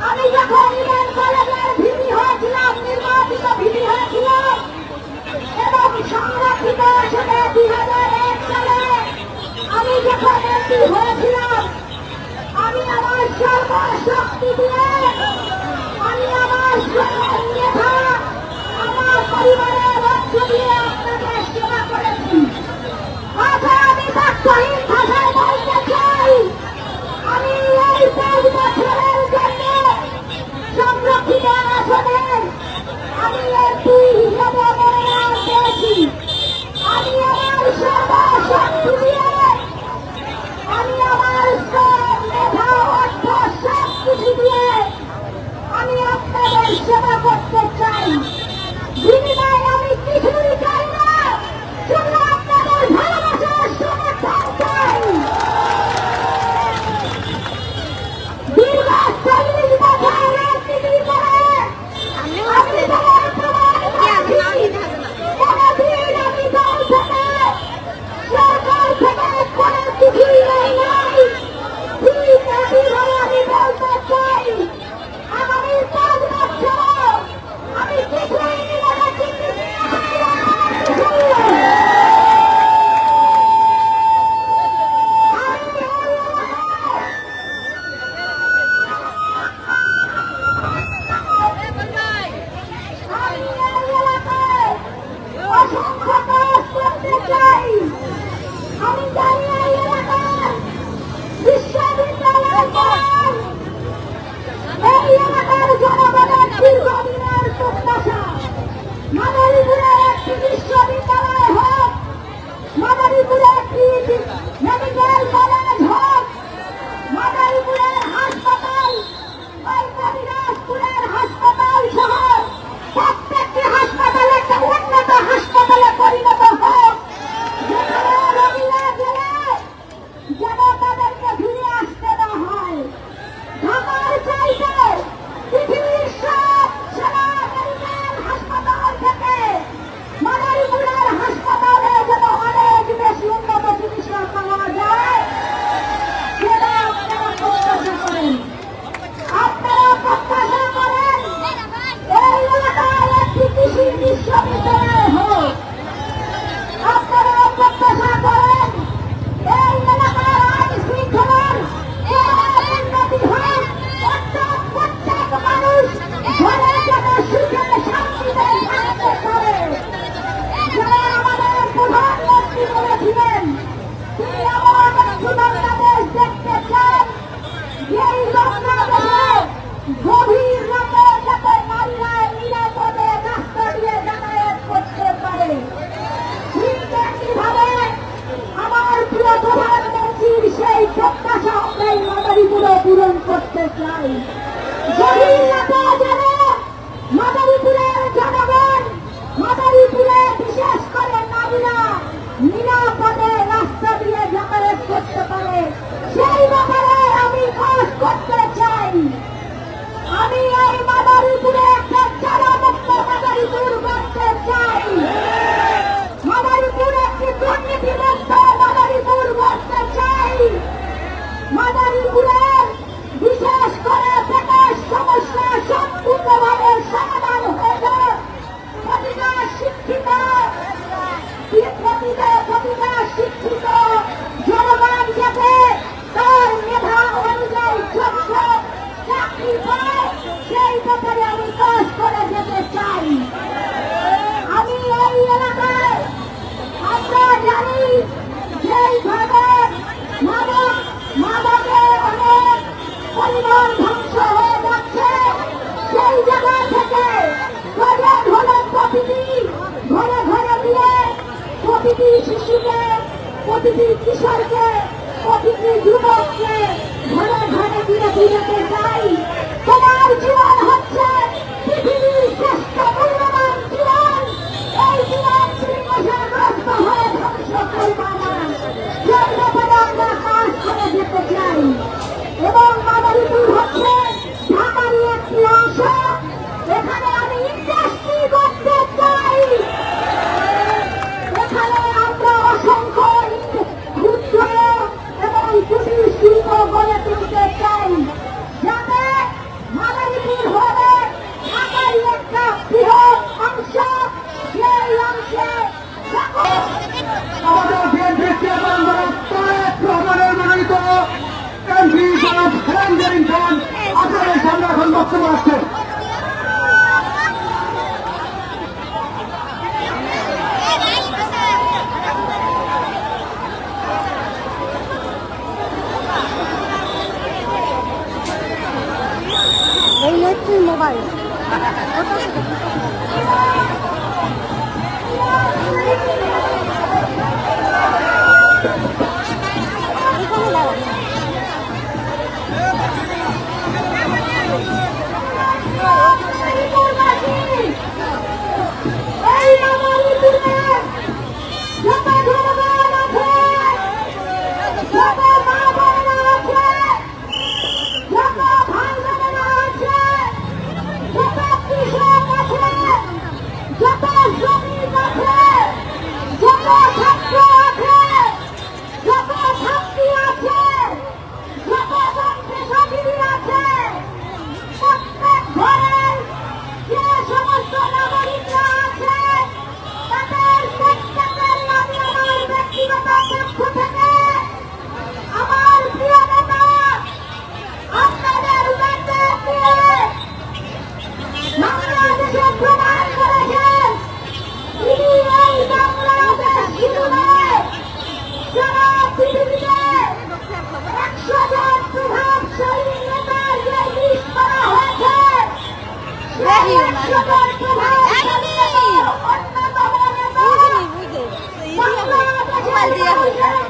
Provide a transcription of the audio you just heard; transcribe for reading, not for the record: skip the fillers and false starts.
আমি যখন ইডেন কলেজের ভিপি হয়েছিলাম, নির্বাচিত ভিপি হয়েছিলাম এবং সংরক্ষিত আসনে 2001 সালে আমি যখন এমপি হয়েছিলাম, আমি আমার সর্বশক্তি দিয়ে, আমি আমার মেধা, আমার পরিবারের অর্থ দিয়ে আপনাদের সেবা করেছি। আজ আমি বাক্যহীন ভাষায় বলতে চাই, আমি এই 5 বছরের জন্য সংরক্ষিত আসনে আমি এমপি হিসেবে মনোনয়ন পেয়েছি। আমি আমার সর্বশক্তি দিয়ে, আমি আমার মেধা, অর্থ সব কিছু দিয়ে আমি আপনাদের সেবা করতে চাই। বিনিময়ে আমি কিছুই চাই না, শুধু আপনাদের ভালোবাসার সমর্থন চাই। দীর্ঘ 40 বছর রাজনীতি করে আমি কোনদিন আমি দল থেকে, সরকার থেকে কোনো কিছুই নেই নাই। আমি বলতে চাই, আগামী 5 বছর আমি কিছুই অসংখ্য কাজ করতে চাই। আমি জানি এই এলাকার বিশ্ববিদ্যালয় পান, এই এলাকার জনগণের দীর্ঘদিনের প্রত্যাশা মাদারীপুরে একটি বিশ্ববিদ্যালয় হোক, মাদারীপুরে একটি মেডিকেল কলেজ হোক, মাদারীপুরের হাসপাতাল, ওই কবিরাজপুরের হাসপাতাল সহ প্রত্যেকটি হাসপাতাল একটা উন্নত হাসপাতালে পরিণত হোক, যেখানে রোগীরা গেলে যেন তাদেরকে ফিরে আসতে না হয়। ঢাকার চাইতে পৃথিবীর সব সেরা মেডিকেল হাসপাতাল থেকে মাদারীপুরের হাসপাতালে যেন অনেক বেশি উন্নত চিকিৎসা পাওয়া যায়, সেটা আপনারা প্রত্যাশা করেন। আপনারা প্রত্যাশা করেন এই এলাকায় একটি কৃষি বিশ্ববিদ্যালয় হোক। আপনারা প্রত্যাশা করেন এই এলাকার আইন শৃঙ্খলার উন্নতি হোক, অর্থাৎ প্রত্যেক মানুষ ঘরে যেন সুখে শান্তিতে থাকতে পারে। যারা আমাদের প্রধানমন্ত্রী বলেছিলেন তিনি এমন একটি বাংলাদেশ দেখতে চান, যেই বাংলাদেশে গভীর রাতে যাতে নারীরা নিরাপদে রাস্তা দিয়ে যাতায়াত করতে পারে। ঠিক একইভাবে আমার প্রিয় প্রধানমন্ত্রীর সেই প্রত্যাশা আমরা এই মাদারীপুরে পূরণ করতে চাই। গভীর রাতে যেন মাদারীপুরের জনগণ, মাদারীপুরে বিশেষ করে নারীরা নিরাপদে রাস্তা দিয়ে যাতায়াত করতে পারে, সেই ব্যাপারে আমি কাজ করতে চাই। আমি এই মাদারীপুরে একটা চারামুক্ত মাদারীপুর করতে চাই। মাদারীপুর একটি দুর্নীতিমুক্ত মাদারীপুর করতে চাই। মাদারীপুরের বিশেষ করে বেকার সমস্যা সম্পূর্ণভাবে সমাধান হয়ে যায়। প্রতিটা শিক্ষিত জনগণ যাতে তার মেধা অনুযায়ী যোগ্য চাকরি পায়, সেই জীবন ধ্বংস হয়ে যাচ্ছে সেই জায়গা থেকে ঘরে ঘরে প্রতিটি ঘরে ঘরে দিয়ে প্রতিটি শিশুকে প্রতিটি কিশোরকে প্রতিটি যুবককে ঘরে ঘরে দিয়ে দিতে চাই তোমার জীবন হচ্ছে পৃথিবীর শ্রেষ্ঠ মূল্যবান জীবন এই জীবন শৃঙ্খলাগ্রস্ত হয়ে ধ্বংস করবা না সেই ব্যাপারে আমরা কাজ করে যেতে চাই এবং মাদারীপুর হচ্ছে ঢাকারই একটি অংশ এখানে আমি ইন্ডাস্ট্রি করতে চাই এখানে আমরা অসংখ্য ক্ষুদ্র এবং কুটির শিল্প গড়ে তুলতে চাই যাতে মাদারীপুর হবে ঢাকারই একটা বৃহৎ অংশ সেই অংশে আমাদের বিএনপি চেয়ারম্যান তারেক রহমানের মনোনীত এমপি জনাব হেলেন জেরিংটন আপনাদের সামনে এখন বক্তব্য রাখছেন। এই হচ্ছে মোবাইল এখানে দাঁড়ান এই মাদারীপুরে যত জনগণ আছে যত মা বোনেরা আছে যত ভাই বোনেরা আছে যত কৃষক আছে যত শ্রমিক আছে যত ছাত্র আছে যত ছাত্রী আছে যত পেশাজীবী আছে প্রত্যেক ঘরের যে সমস্ত নাগরিকরা আছে তাদের প্রত্যেকের নামে আমার ব্যক্তিগত পক্ষ থেকে আমার প্রিয় নেতা আপনাদের উদ্দেশ্যে দিয়ে বাংলাদেশে প্রমাণ করেছেন তিনি এই বাংলাদেশ শুধু নয় সারা পৃথিবীতে 100 জন প্রভাবশালী নেতার যে লিস্ট করা হয়েছে সেই 100 জন প্রভাবশালী নেতার অন্যতম নেতা বাংলাদেশের